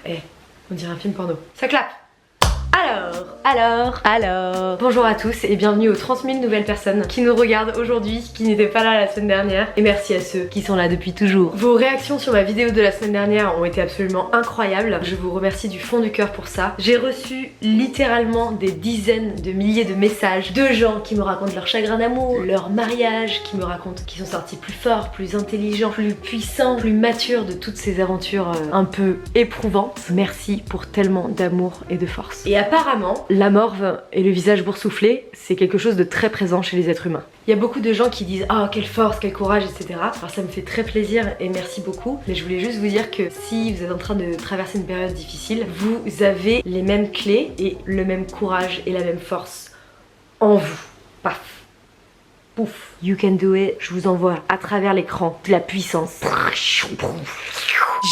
Eh, on dirait un film porno. Ça clappe. Alors. Bonjour à tous et bienvenue aux 30 000 nouvelles personnes qui nous regardent aujourd'hui, qui n'étaient pas là la semaine dernière. Et merci à ceux qui sont là depuis toujours. Vos réactions sur ma vidéo de la semaine dernière ont été absolument incroyables. Je vous remercie du fond du cœur pour ça. J'ai reçu littéralement des dizaines de milliers de messages de gens qui me racontent leur chagrin d'amour, leur mariage, qui me racontent qu'ils sont sortis plus forts, plus intelligents, plus puissants, plus matures de toutes ces aventures un peu éprouvantes. Merci pour tellement d'amour et de force. Et apparemment, la morve et le visage boursouflé, c'est quelque chose de très présent chez les êtres humains. Il y a beaucoup de gens qui disent « Oh, quelle force, quel courage, etc. » Alors ça me fait très plaisir et merci beaucoup. Mais je voulais juste vous dire que si vous êtes en train de traverser une période difficile, vous avez les mêmes clés et le même courage et la même force en vous. Paf. Pouf. You can do it. Je vous envoie à travers l'écran de la puissance.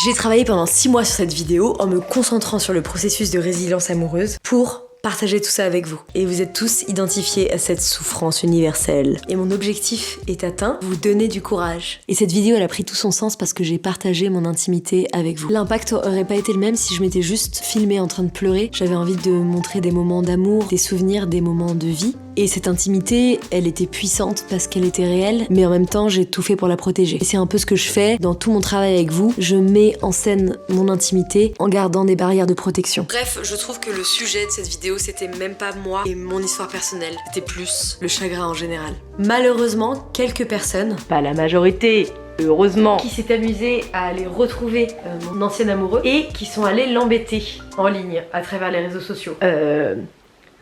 J'ai travaillé pendant 6 mois sur cette vidéo en me concentrant sur le processus de résilience amoureuse pour partager tout ça avec vous. Et vous êtes tous identifiés à cette souffrance universelle. Et mon objectif est atteint, vous donner du courage. Et cette vidéo, elle a pris tout son sens parce que j'ai partagé mon intimité avec vous. L'impact aurait pas été le même si je m'étais juste filmée en train de pleurer. J'avais envie de montrer des moments d'amour, des souvenirs, des moments de vie. Et cette intimité, elle était puissante parce qu'elle était réelle, mais en même temps, j'ai tout fait pour la protéger. Et c'est un peu ce que je fais dans tout mon travail avec vous. Je mets en scène mon intimité en gardant des barrières de protection. Bref, je trouve que le sujet de cette vidéo, c'était même pas moi et mon histoire personnelle. C'était plus le chagrin en général. Malheureusement, quelques personnes, pas la majorité, heureusement, qui s'est amusé à aller retrouver mon ancien amoureux et qui sont allés l'embêter en ligne à travers les réseaux sociaux.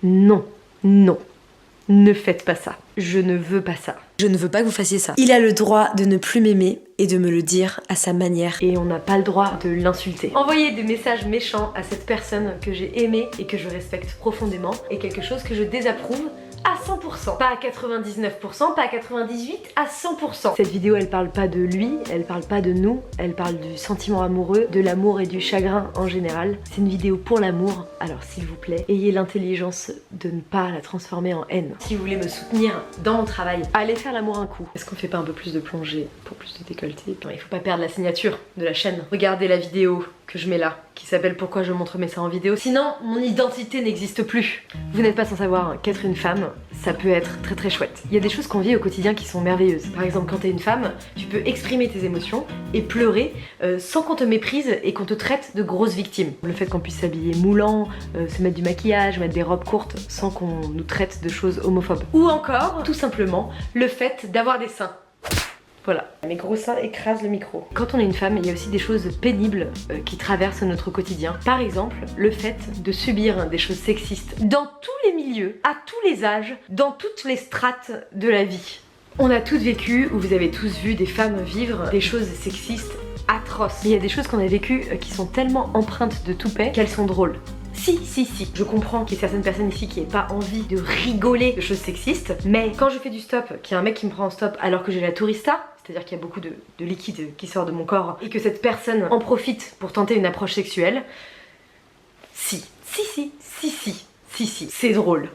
Non. Ne faites pas ça. Je ne veux pas ça. Je ne veux pas que vous fassiez ça. Il a le droit de ne plus m'aimer et de me le dire à sa manière. Et on n'a pas le droit de l'insulter. Envoyer des messages méchants à cette personne que j'ai aimée et que je respecte profondément est quelque chose que je désapprouve à 100%. Pas à 99%, pas à 98%, à 100%. Cette vidéo, elle parle pas de lui, elle parle pas de nous, elle parle du sentiment amoureux, de l'amour et du chagrin en général. C'est une vidéo pour l'amour, alors s'il vous plaît, ayez l'intelligence de ne pas la transformer en haine. Si vous voulez me soutenir dans mon travail, allez faire l'amour un coup. Est-ce qu'on fait pas un peu plus de plongée pour plus de décolleté? Non, il faut pas perdre la signature de la chaîne. Regardez la vidéo que je mets là, qui s'appelle Pourquoi je montre mes seins en vidéo. Sinon, mon identité n'existe plus. Vous n'êtes pas sans savoir qu'être une femme, ça peut être très très chouette. Il y a des choses qu'on vit au quotidien qui sont merveilleuses. Par exemple, quand t'es une femme, tu peux exprimer tes émotions et pleurer sans qu'on te méprise et qu'on te traite de grosse victime. Le fait qu'on puisse s'habiller moulant, se mettre du maquillage, mettre des robes courtes sans qu'on nous traite de choses homophobes. Ou encore, tout simplement, le fait d'avoir des seins. Voilà, mes gros seins écrasent le micro. Quand on est une femme, il y a aussi des choses pénibles qui traversent notre quotidien. Par exemple, le fait de subir des choses sexistes dans tous les milieux, à tous les âges, dans toutes les strates de la vie. On a toutes vécu, ou vous avez tous vu des femmes vivre des choses sexistes atroces. Mais il y a des choses qu'on a vécues qui sont tellement empreintes de toupet qu'elles sont drôles. Si. Je comprends qu'il y a certaines personnes ici qui n'aient pas envie de rigoler de choses sexistes, mais quand je fais du stop, qu'il y a un mec qui me prend en stop alors que j'ai la tourista, c'est-à-dire qu'il y a beaucoup de liquide qui sort de mon corps, et que cette personne en profite pour tenter une approche sexuelle, si, c'est drôle.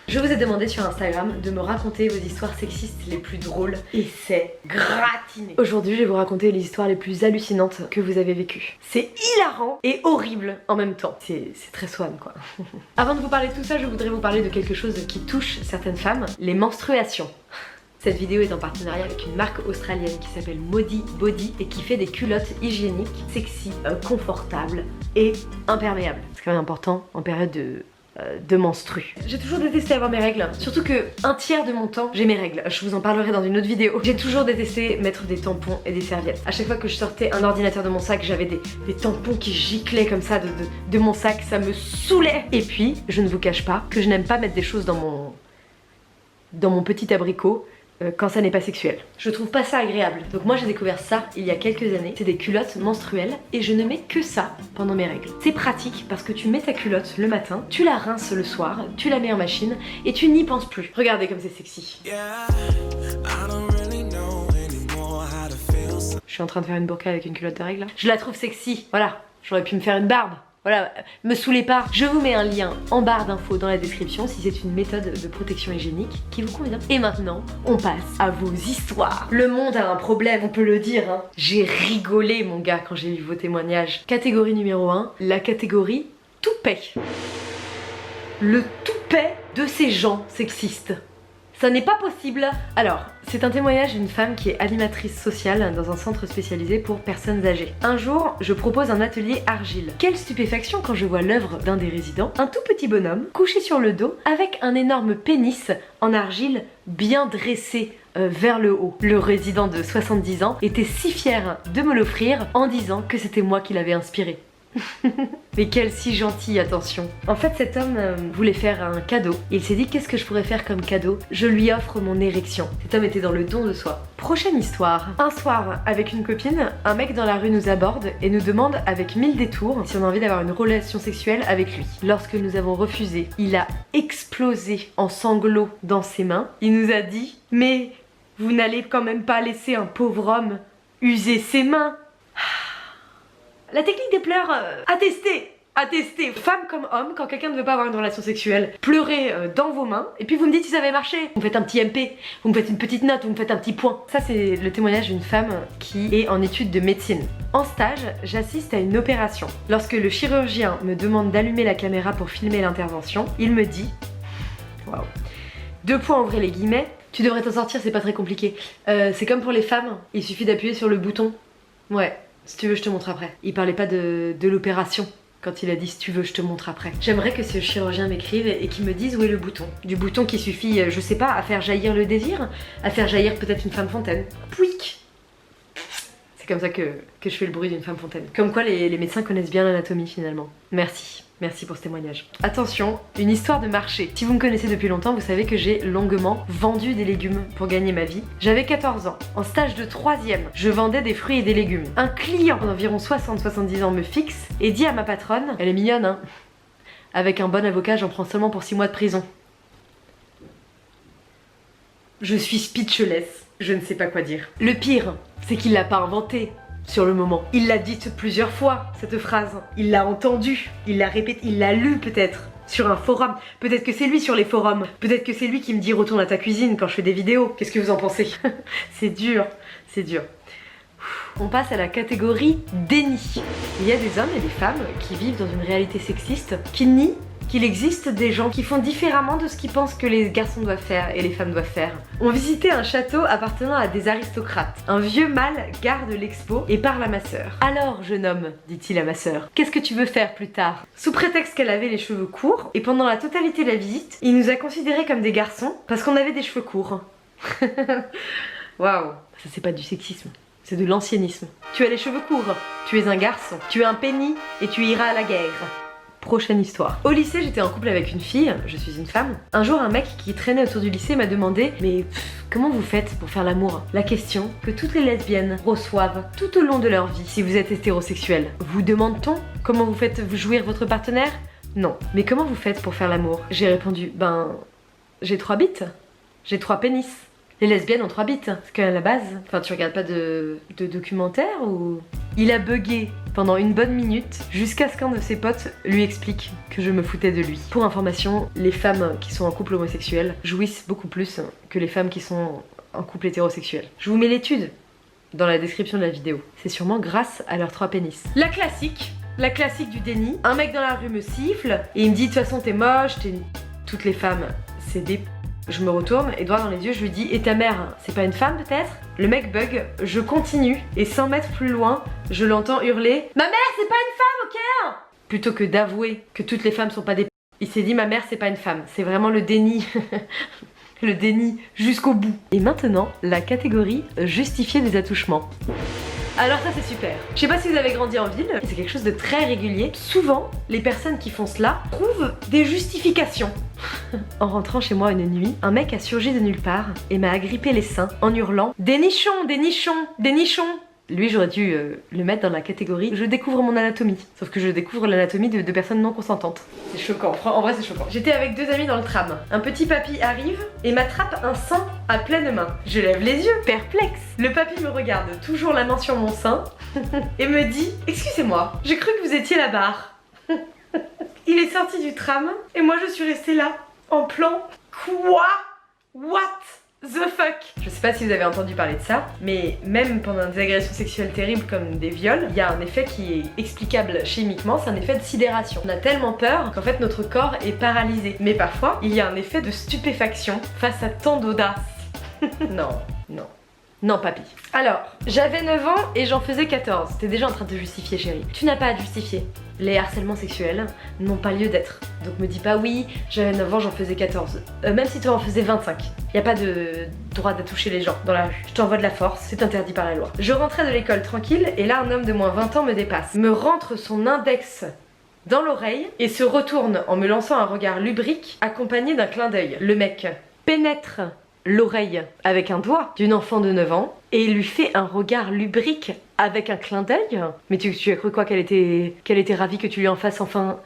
Je vous ai demandé sur Instagram de me raconter vos histoires sexistes les plus drôles et c'est gratiné. Aujourd'hui, je vais vous raconter les histoires les plus hallucinantes que vous avez vécues. C'est hilarant et horrible en même temps. C'est très swan quoi. Avant de vous parler de tout ça, je voudrais vous parler de quelque chose qui touche certaines femmes, les menstruations. Cette vidéo est en partenariat avec une marque australienne qui s'appelle Modi Body et qui fait des culottes hygiéniques, sexy, confortables et imperméables. C'est quand même important en période de menstru. J'ai toujours détesté avoir mes règles, surtout que un tiers de mon temps j'ai mes règles. Je vous en parlerai dans une autre vidéo. J'ai toujours détesté mettre des tampons et des serviettes. À chaque fois que je sortais un ordinateur de mon sac, j'avais des tampons qui giclaient comme ça de mon sac, ça me saoulait. Et puis, je ne vous cache pas que je n'aime pas mettre des choses dans mon petit abricot quand ça n'est pas sexuel. Je trouve pas ça agréable. Donc moi j'ai découvert ça il y a quelques années. C'est des culottes menstruelles et je ne mets que ça pendant mes règles. C'est pratique parce que tu mets ta culotte le matin, tu la rinces le soir, tu la mets en machine et tu n'y penses plus. Regardez comme c'est sexy. Je suis en train de faire une burqa avec une culotte de règles. Je la trouve sexy. Voilà, j'aurais pu me faire une barbe. Voilà, me saoulez pas. Je vous mets un lien en barre d'infos dans la description si c'est une méthode de protection hygiénique qui vous convient. Et maintenant, on passe à vos histoires. Le monde a un problème, on peut le dire. Hein. J'ai rigolé, mon gars, quand j'ai vu vos témoignages. Catégorie numéro 1, la catégorie toupet. Le toupet de ces gens sexistes. Ça n'est pas possible. Alors, c'est un témoignage d'une femme qui est animatrice sociale dans un centre spécialisé pour personnes âgées. Un jour, je propose un atelier argile. Quelle stupéfaction quand je vois l'œuvre d'un des résidents, un tout petit bonhomme, couché sur le dos, avec un énorme pénis en argile bien dressé vers le haut. Le résident de 70 ans était si fier de me l'offrir en disant que c'était moi qui l'avais inspiré. Mais quel si gentil, attention. En fait, cet homme voulait faire un cadeau. Il s'est dit, qu'est-ce que je pourrais faire comme cadeau? Je lui offre mon érection. Cet homme était dans le don de soi. Prochaine histoire. Un soir, avec une copine, un mec dans la rue nous aborde et nous demande avec 1000 détours si on a envie d'avoir une relation sexuelle avec lui. Lorsque nous avons refusé, il a explosé en sanglots dans ses mains. Il nous a dit, mais vous n'allez quand même pas laisser un pauvre homme user ses mains. La technique des pleurs, à tester. Femme comme homme, quand quelqu'un ne veut pas avoir une relation sexuelle, pleurez dans vos mains, et puis vous me dites si ça avait marché. Vous me faites un petit MP, vous me faites une petite note, vous me faites un petit point. Ça, c'est le témoignage d'une femme qui est en études de médecine. En stage, j'assiste à une opération. Lorsque le chirurgien me demande d'allumer la caméra pour filmer l'intervention, il me dit... Waouh. 2 points, ouvrez les guillemets. Tu devrais t'en sortir, c'est pas très compliqué. C'est comme pour les femmes, il suffit d'appuyer sur le bouton. Ouais. Si tu veux, je te montre après. Il parlait pas de l'opération quand il a dit si tu veux, je te montre après. J'aimerais que ce chirurgien m'écrive et qu'il me dise où est le bouton. Du bouton qui suffit, je sais pas, à faire jaillir le désir, à faire jaillir peut-être une femme fontaine. Pouic. C'est comme ça que je fais le bruit d'une femme fontaine. Comme quoi les médecins connaissent bien l'anatomie finalement. Merci. Merci pour ce témoignage. Attention, une histoire de marché. Si vous me connaissez depuis longtemps, vous savez que j'ai longuement vendu des légumes pour gagner ma vie. J'avais 14 ans. En stage de 3e, je vendais des fruits et des légumes. Un client d'environ 60-70 ans me fixe et dit à ma patronne, elle est mignonne hein, avec un bon avocat, j'en prends seulement pour 6 mois de prison. Je suis speechless. Je ne sais pas quoi dire. Le pire, c'est qu'il l'a pas inventé. Sur le moment. Il l'a dite plusieurs fois, cette phrase. Il l'a entendue, il l'a répétée, il l'a lue peut-être sur un forum. Peut-être que c'est lui sur les forums. Peut-être que c'est lui qui me dit retourne à ta cuisine quand je fais des vidéos. Qu'est-ce que vous en pensez? C'est dur, c'est dur. On passe à la catégorie déni. Il y a des hommes et des femmes qui vivent dans une réalité sexiste, qui nient qu'il existe des gens qui font différemment de ce qu'ils pensent que les garçons doivent faire et les femmes doivent faire. On visitait un château appartenant à des aristocrates. Un vieux mâle garde l'expo et parle à ma sœur. Alors, jeune homme, dit-il à ma sœur, qu'est-ce que tu veux faire plus tard? Sous prétexte qu'elle avait les cheveux courts, et pendant la totalité de la visite, il nous a considérés comme des garçons parce qu'on avait des cheveux courts. Waouh, ça c'est pas du sexisme. C'est de l'anciennisme. Tu as les cheveux courts, tu es un garçon, tu as un pénis et tu iras à la guerre. Prochaine histoire. Au lycée, j'étais en couple avec une fille, je suis une femme. Un jour, un mec qui traînait autour du lycée m'a demandé « Mais comment vous faites pour faire l'amour ?» La question que toutes les lesbiennes reçoivent tout au long de leur vie si vous êtes hétérosexuel. Vous demande-t-on comment vous faites jouir votre partenaire? Non. Mais comment vous faites pour faire l'amour? J'ai répondu « Ben, j'ai 3 bites. J'ai 3 pénis. » Les lesbiennes ont 3 bites, parce qu'à la base, enfin tu regardes pas de documentaire ou... Il a bugué pendant une bonne minute jusqu'à ce qu'un de ses potes lui explique que je me foutais de lui. Pour information, les femmes qui sont en couple homosexuel jouissent beaucoup plus que les femmes qui sont en couple hétérosexuel. Je vous mets l'étude dans la description de la vidéo. C'est sûrement grâce à leurs 3 pénis. La classique du déni. Un mec dans la rue me siffle et il me dit de toute façon t'es moche, toutes les femmes c'est des... Je me retourne et droit dans les yeux, je lui dis « Et ta mère, c'est pas une femme peut-être ?» Le mec bug, je continue et 100 mètres plus loin, je l'entends hurler « Ma mère, c'est pas une femme, ok ?» Plutôt que d'avouer que toutes les femmes sont pas des... Il s'est dit « Ma mère, c'est pas une femme ». C'est vraiment le déni. Le déni jusqu'au bout. Et maintenant, la catégorie justifier des attouchements. Alors ça c'est super. Je sais pas si vous avez grandi en ville, c'est quelque chose de très régulier. Souvent, les personnes qui font cela trouvent des justifications. En rentrant chez moi une nuit, un mec a surgi de nulle part et m'a agrippé les seins en hurlant « Des nichons, des nichons, des nichons !» Lui, j'aurais dû le mettre dans la catégorie « Je découvre mon anatomie ». Sauf que je découvre l'anatomie de personnes non consentantes. C'est choquant, en vrai c'est choquant. J'étais avec 2 amis dans le tram. Un petit papy arrive et m'attrape un sein à pleine main. Je lève les yeux, perplexe. Le papy me regarde, toujours la main sur mon sein, et me dit « Excusez-moi, j'ai cru que vous étiez la barre. » Il est sorti du tram et moi je suis restée là, en plan quoi? What the fuck? Je sais pas si vous avez entendu parler de ça, mais même pendant des agressions sexuelles terribles comme des viols, il y a un effet qui est explicable chimiquement, c'est un effet de sidération. On a tellement peur qu'en fait notre corps est paralysé. Mais parfois, il y a un effet de stupéfaction face à tant d'audace. Non, non. Non, papy. Alors, j'avais 9 ans et j'en faisais 14. T'es déjà en train de te justifier, chérie. Tu n'as pas à te justifier. Les harcèlements sexuels n'ont pas lieu d'être. Donc me dis pas oui, j'avais 9 ans, j'en faisais 14. Même si toi en faisais 25. Y a pas de droit de toucher les gens dans la rue. Je t'envoie de la force, c'est interdit par la loi. Je rentrais de l'école tranquille et là un homme de moins 20 ans me dépasse. Me rentre son index dans l'oreille et se retourne en me lançant un regard lubrique accompagné d'un clin d'œil. Le mec pénètre l'oreille avec un doigt d'une enfant de 9 ans et lui fait un regard lubrique avec un clin d'œil. Mais tu as cru quoi, qu'elle était ravie que tu lui en fasses enfin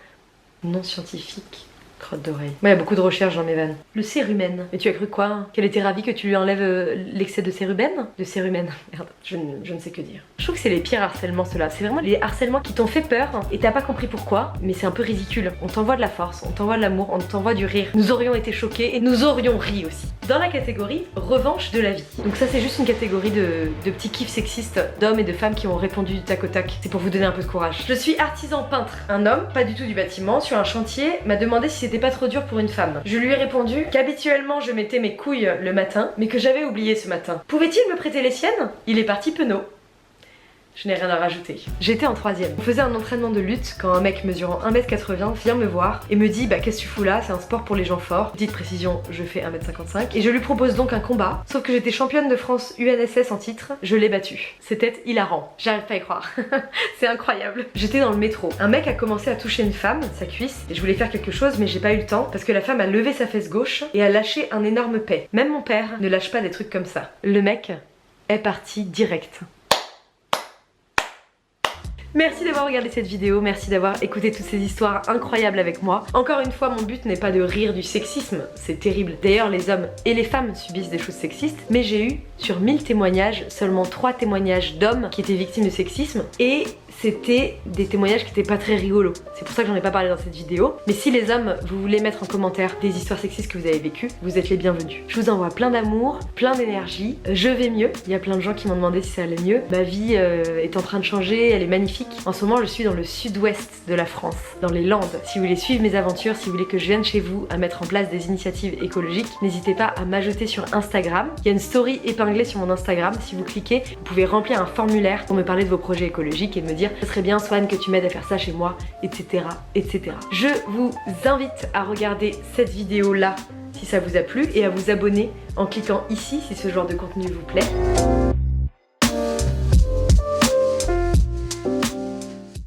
non scientifique? Crotte d'oreille. Moi, il y a beaucoup de recherches dans mes vannes. Le cérumen. Mais tu as cru quoi? Qu'elle était ravie que tu lui enlèves l'excès de cérumen? De cérumen. Merde, je ne sais que dire. Je trouve que c'est les pires harcèlements, ceux-là. C'est vraiment les harcèlements qui t'ont fait peur et t'as pas compris pourquoi, mais c'est un peu ridicule. On t'envoie de la force, on t'envoie de l'amour, on t'envoie du rire. Nous aurions été choqués et nous aurions ri aussi. Dans la catégorie revanche de la vie. Donc ça, c'est juste une catégorie de petits kiffs sexistes d'hommes et de femmes qui ont répondu du tac au tac. C'est pour vous donner un peu de courage. Je suis artisan peintre. Un homme, pas du tout du bâtiment, sur un chantier, m'a demandé si c'était pas trop dur pour une femme. Je lui ai répondu qu'habituellement je mettais mes couilles le matin, mais que j'avais oublié ce matin. Pouvait-il me prêter les siennes? Il est parti penaud. Je n'ai rien à rajouter. J'étais en 3ème. On faisait un entraînement de lutte quand un mec mesurant 1m80 vient me voir et me dit bah qu'est-ce que tu fous là, c'est un sport pour les gens forts. Petite précision, je fais 1m55 et je lui propose donc un combat. Sauf que j'étais championne de France UNSS en titre, je l'ai battu. C'était hilarant. J'arrive pas à y croire. C'est incroyable. J'étais dans le métro. Un mec a commencé à toucher une femme, sa cuisse, et je voulais faire quelque chose mais j'ai pas eu le temps parce que la femme a levé sa fesse gauche et a lâché un énorme paix. Même mon père ne lâche pas des trucs comme ça. Le mec est parti direct. Merci d'avoir regardé cette vidéo, merci d'avoir écouté toutes ces histoires incroyables avec moi. Encore une fois, mon but n'est pas de rire du sexisme, c'est terrible. D'ailleurs, les hommes et les femmes subissent des choses sexistes, mais j'ai eu sur 1000 témoignages, seulement 3 témoignages d'hommes qui étaient victimes de sexisme, et c'était des témoignages qui étaient pas très rigolos. C'est pour ça que j'en ai pas parlé dans cette vidéo. Mais si les hommes, vous voulez mettre en commentaire des histoires sexistes que vous avez vécues, vous êtes les bienvenus. Je vous envoie plein d'amour, plein d'énergie. Je vais mieux. Il y a plein de gens qui m'ont demandé si ça allait mieux. Ma vie est en train de changer, elle est magnifique. En ce moment, je suis dans le sud-ouest de la France, dans les Landes. Si vous voulez suivre mes aventures, si vous voulez que je vienne chez vous à mettre en place des initiatives écologiques, n'hésitez pas à m'ajouter sur Instagram. Il y a une story épinglée sur mon Instagram. Si vous cliquez, vous pouvez remplir un formulaire pour me parler de vos projets écologiques et de me dire ce serait bien Swan que tu m'aides à faire ça chez moi, etc. etc. Je vous invite à regarder cette vidéo là si ça vous a plu et à vous abonner en cliquant ici si ce genre de contenu vous plaît.